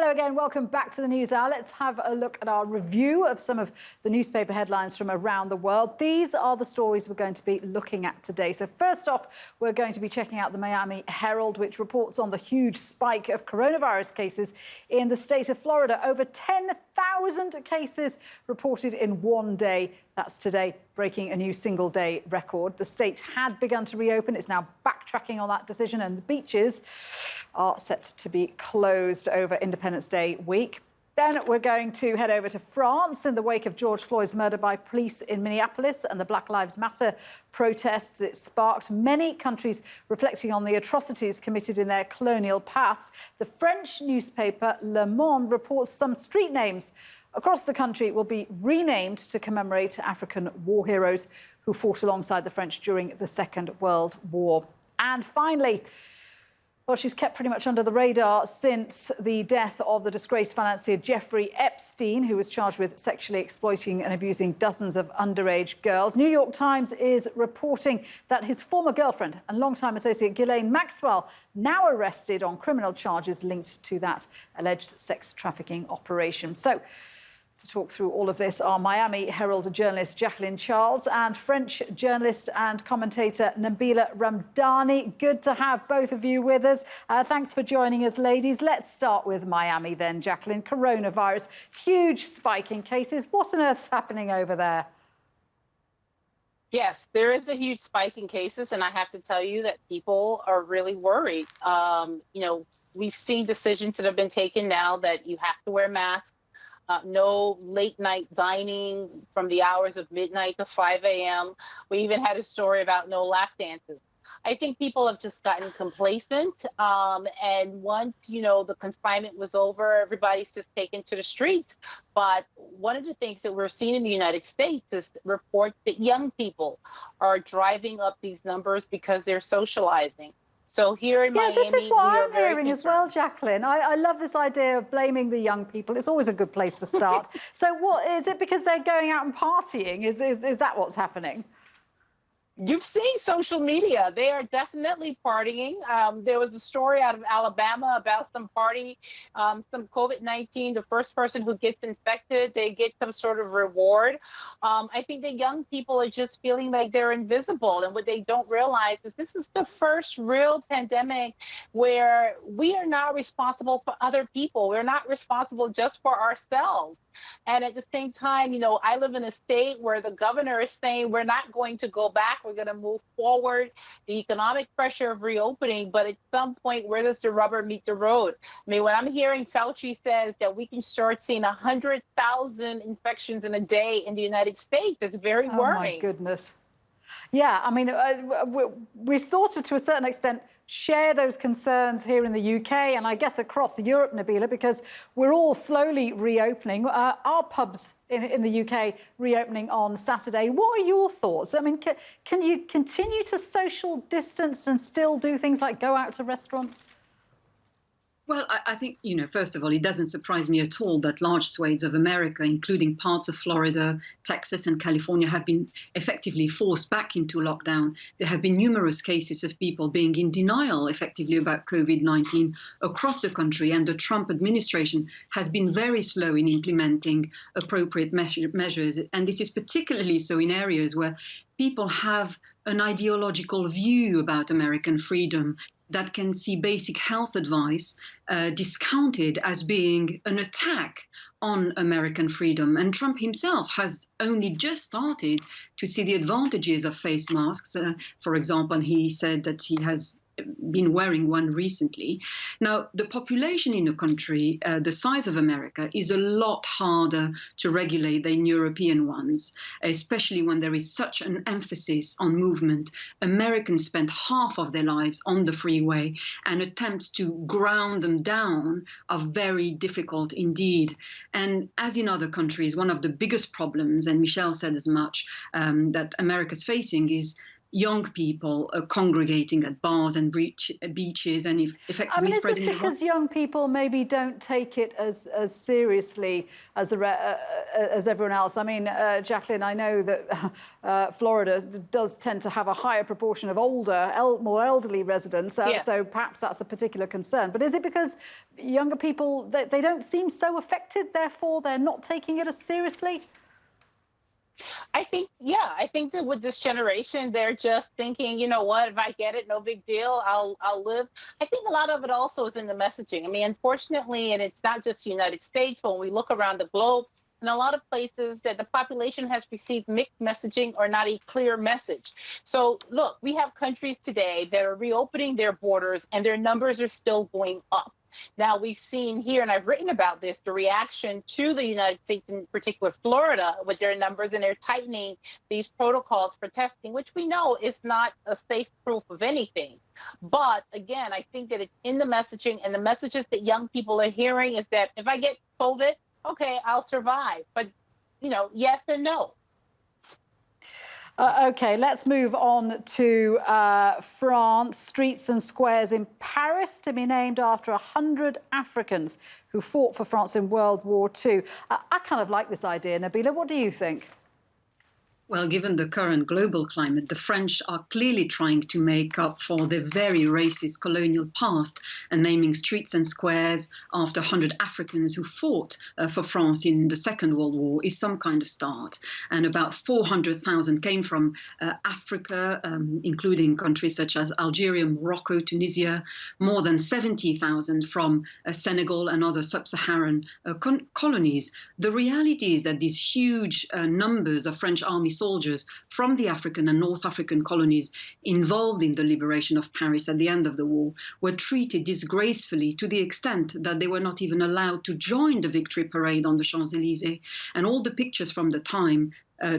Hello again, welcome back to the News Hour. Let's have a look at our review of some of the newspaper headlines from around the world. These are the stories we're going to be looking at today. So first off, we're going to be checking out the Miami Herald, which reports on the huge spike of coronavirus cases in the state of Florida. Over 10,000 cases reported in one day. That's today, breaking a new single-day record. The state had begun to reopen. It's now backtracking on that decision, and the beaches are set to be closed over Independence Day week. Then we're going to head over to France in the wake of George Floyd's murder by police in Minneapolis and the Black Lives Matter protests it sparked. Many countries reflecting on the atrocities committed in their colonial past. The French newspaper Le Monde reports some street names across the country will be renamed to commemorate African war heroes who fought alongside the French during the Second World War. And finally, well, she's kept pretty much under the radar since the death of the disgraced financier Jeffrey Epstein, who was charged with sexually exploiting and abusing dozens of underage girls. New York Times is reporting that his former girlfriend and longtime associate Ghislaine Maxwell, now arrested on criminal charges linked to that alleged sex trafficking operation. So, to talk through all of this are Miami Herald journalist Jacqueline Charles and French journalist and commentator Nabila Ramdani. Good to have both of you with us. Thanks for joining us, ladies. Let's start with Miami then, Jacqueline. Coronavirus, huge spike in cases. What on earth's happening over there? Yes, there is a huge spike in cases, and I have to tell you that people are really worried. We've seen decisions that have been taken now that you have to wear masks. No late night dining from the hours of midnight to 5 a.m. We even had a story about no lap dances. I think people have just gotten complacent. And once, the confinement was over, everybody's just taken to the streets. But one of the things that we're seeing in the United States is reports that young people are driving up these numbers because they're socializing. So here in Miami, this is what I'm hearing as well, Jacqueline. I love this idea of blaming the young people. It's always a good place to start. So what is it, because they're going out and partying? Is that what's happening? You've seen social media. They are definitely partying. There was a story out of Alabama about some party, some COVID-19. The first person who gets infected, they get some sort of reward. I think the young people are just feeling like they're invisible. And what they don't realize is this is the first real pandemic where we are not responsible for other people. We're not responsible just for ourselves. And at the same time, I live in a state where the governor is saying we're not going to go back. We're going to move forward. The economic pressure of reopening. But at some point, where does the rubber meet the road? I mean, when I'm hearing Fauci says that we can start seeing 100,000 infections in a day in the United States, it's very worrying. Oh, my goodness. Yeah, I mean, we sort of, to a certain extent, share those concerns here in the UK and I guess across Europe, Nabila, because we're all slowly reopening. Our pubs in the UK reopening on Saturday. What are your thoughts? I mean, can you continue to social distance and still do things like go out to restaurants? Well, I think, first of all, it doesn't surprise me at all that large swathes of America, including parts of Florida, Texas and California, have been effectively forced back into lockdown. There have been numerous cases of people being in denial effectively about COVID-19 across the country, and the Trump administration has been very slow in implementing appropriate measures. And this is particularly so in areas where people have an ideological view about American freedom that can see basic health advice discounted as being an attack on American freedom. And Trump himself has only just started to see the advantages of face masks. For example, he said that he has been wearing one recently. Now, the population in the country, the size of America, is a lot harder to regulate than European ones, especially when there is such an emphasis on movement. Americans spend half of their lives on the freeway, and attempts to ground them down are very difficult indeed. And as in other countries, one of the biggest problems, and Michelle said as much, that America's facing is young people congregating at bars and beaches and effectively is spreading this because young people maybe don't take it as seriously as everyone else? I mean, Jacqueline, I know that Florida does tend to have a higher proportion of older, more elderly residents, so perhaps that's a particular concern. But is it because younger people, they don't seem so affected, therefore they're not taking it as seriously? I think that with this generation, they're just thinking, you know what, if I get it, no big deal, I'll live. I think a lot of it also is in the messaging. I mean, unfortunately, and it's not just the United States, but when we look around the globe, in a lot of places that the population has received mixed messaging or not a clear message. So look, we have countries today that are reopening their borders and their numbers are still going up. Now, we've seen here, and I've written about this, the reaction to the United States, in particular Florida, with their numbers, and they're tightening these protocols for testing, which we know is not a safe proof of anything. But again, I think that it's in the messaging, and the messages that young people are hearing is that if I get COVID, okay, I'll survive. But, you know, yes and no. OK, let's move on to France. Streets and squares in Paris to be named after 100 Africans who fought for France in World War II. I kind of like this idea, Nabila. What do you think? Well, given the current global climate, the French are clearly trying to make up for their very racist colonial past and naming streets and squares after 100 Africans who fought for France in the Second World War is some kind of start. And about 400,000 came from Africa, including countries such as Algeria, Morocco, Tunisia, more than 70,000 from Senegal and other sub-Saharan colonies. The reality is that these huge numbers of French army soldiers from the African and North African colonies involved in the liberation of Paris at the end of the war were treated disgracefully to the extent that they were not even allowed to join the victory parade on the Champs-Élysées. And all the pictures from the time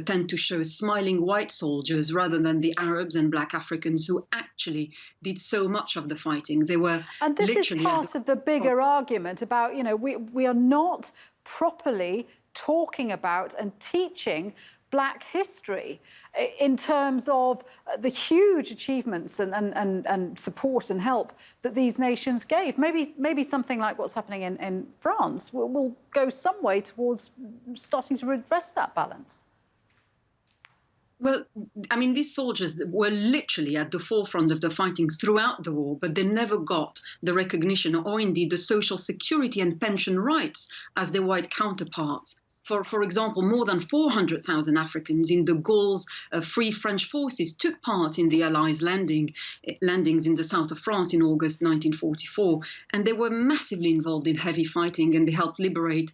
tend to show smiling white soldiers rather than the Arabs and Black Africans who actually did so much of the fighting. They were and this is part of the bigger argument about, you know, we are not properly talking about and teaching Black history in terms of the huge achievements and support and help that these nations gave. Maybe something like what's happening in France will go some way towards starting to redress that balance. Well, I mean, these soldiers were literally at the forefront of the fighting throughout the war, but they never got the recognition or indeed the social security and pension rights as their white counterparts. For example, more than 400,000 Africans in de Gaulle's Free French Forces took part in the Allies' landings in the south of France in August 1944. And they were massively involved in heavy fighting, and they helped liberate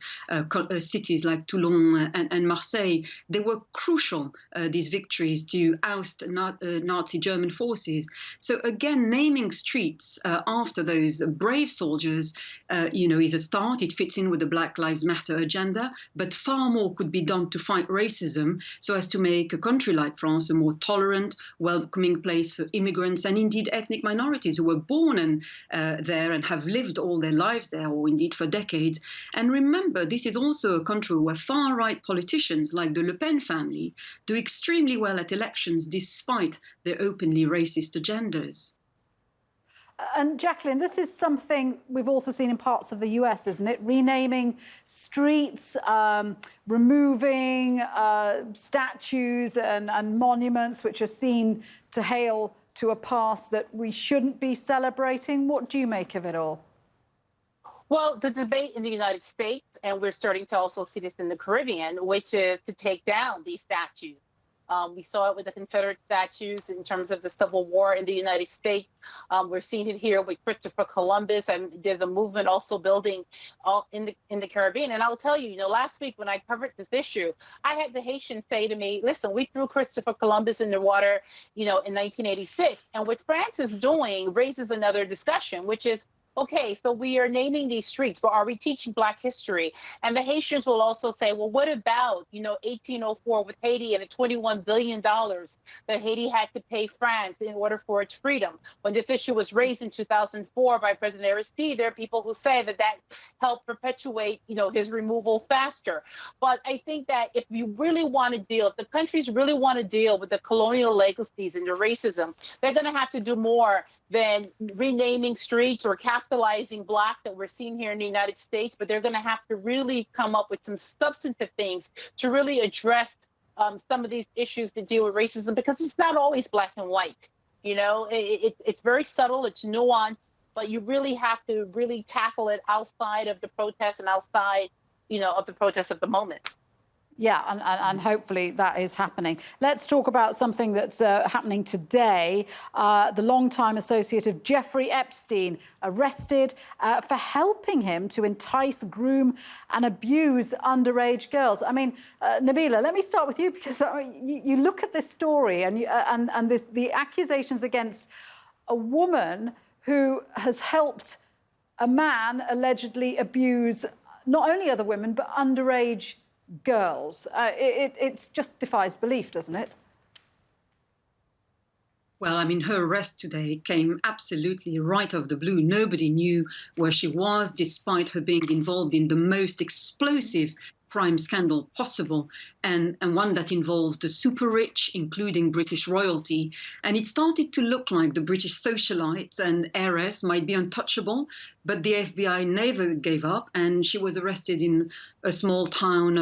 cities like Toulon and Marseille. They were crucial, these victories, to oust Nazi German forces. So again, naming streets after those brave soldiers, is a start. It fits in with the Black Lives Matter agenda, but far more could be done to fight racism so as to make a country like France a more tolerant, welcoming place for immigrants and indeed ethnic minorities who were born there and have lived all their lives there, or indeed for decades. And remember, this is also a country where far-right politicians like the Le Pen family do extremely well at elections despite their openly racist agendas. And Jacqueline, this is something we've also seen in parts of the US, isn't it? Renaming streets, removing statues and monuments which are seen to hail to a past that we shouldn't be celebrating. What do you make of it all? Well, the debate in the United States, and we're starting to also see this in the Caribbean, which is to take down these statues. We saw it with the Confederate statues in terms of the Civil War in the United States. We're seeing it here with Christopher Columbus, and there's a movement also building in the Caribbean. And I'll tell you, last week when I covered this issue, I had the Haitians say to me, listen, we threw Christopher Columbus in the water, in 1986. And what France is doing raises another discussion, which is, okay, so we are naming these streets, but are we teaching Black history? And the Haitians will also say, well, what about, 1804 with Haiti and the $21 billion that Haiti had to pay France in order for its freedom? When this issue was raised in 2004 by President Aristide, there are people who say that helped perpetuate, his removal faster. But I think that if the countries really want to deal with the colonial legacies and the racism, they're going to have to do more than renaming streets or capitalizing Black that we're seeing here in the United States, but they're going to have to really come up with some substantive things to really address some of these issues that deal with racism, because it's not always black and white. It's very subtle, it's nuanced, but you really have to really tackle it outside of the protests and outside, of the protests of the moment. Yeah, and hopefully that is happening. Let's talk about something that's happening today. The longtime associate of Jeffrey Epstein arrested for helping him to entice, groom and abuse underage girls. I mean, Nabila, let me start with you, because you look at this story and the accusations against a woman who has helped a man allegedly abuse not only other women, but underage girls. It just defies belief, doesn't it? Well, I mean, her arrest today came absolutely right off the blue. Nobody knew where she was, despite her being involved in the most explosive crime scandal possible, and one that involves the super rich, including British royalty. And it started to look like the British socialites and heiress might be untouchable, but the FBI never gave up, and she was arrested in a small town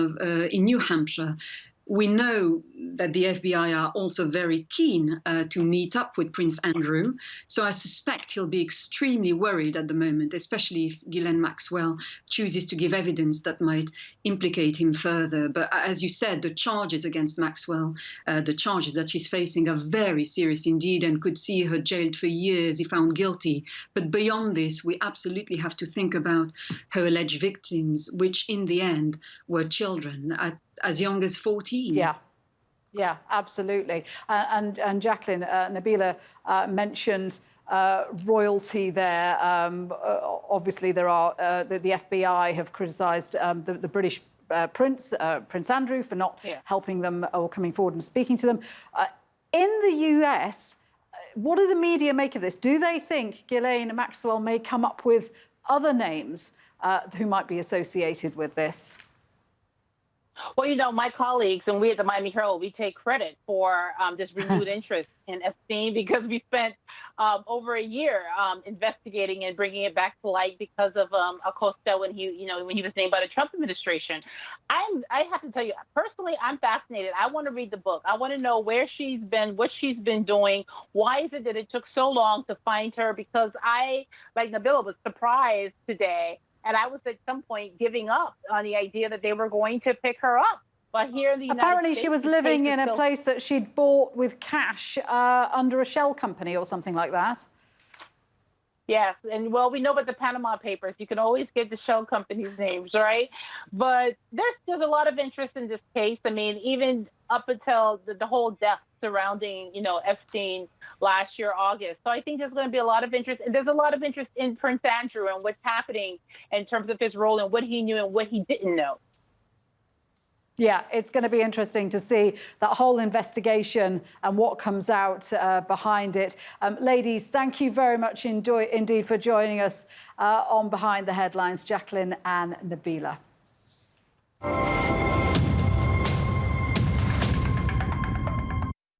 in New Hampshire. We know that the FBI are also very keen to meet up with Prince Andrew. So I suspect he'll be extremely worried at the moment, especially if Ghislaine Maxwell chooses to give evidence that might implicate him further. But as you said, the charges against Maxwell, the charges that she's facing are very serious indeed and could see her jailed for years if found guilty. But beyond this, we absolutely have to think about her alleged victims, which in the end were children as young as 14. Yeah, absolutely. And Jacqueline, Nabila mentioned royalty there. Obviously, there are the FBI have criticised the British Prince Andrew for not helping them or coming forward and speaking to them. In the US, what do the media make of this? Do they think Ghislaine Maxwell may come up with other names who might be associated with this? Well, my colleagues and we at the Miami Herald, we take credit for this renewed interest in Epstein, because we spent over a year investigating and bringing it back to light because of Acosta when he was named by the Trump administration. I have to tell you, personally, I'm fascinated. I want to read the book. I want to know where she's been, what she's been doing. Why is it that it took so long to find her? Because I, like Nabila, was surprised today. And I was at some point giving up on the idea that they were going to pick her up. But here in the United States, apparently she was living in a place that she'd bought with cash under a shell company or something like that. Yes, and well, we know about the Panama Papers. You can always get the shell companies' names, right? But there's a lot of interest in this case. I mean, even up until the whole death surrounding, Epstein last year, August. So I think there's going to be a lot of interest. And there's a lot of interest in Prince Andrew and what's happening in terms of his role and what he knew and what he didn't know. Yeah, it's going to be interesting to see that whole investigation and what comes out behind it. Ladies, thank you very much indeed for joining us on Behind the Headlines, Jacqueline and Nabila.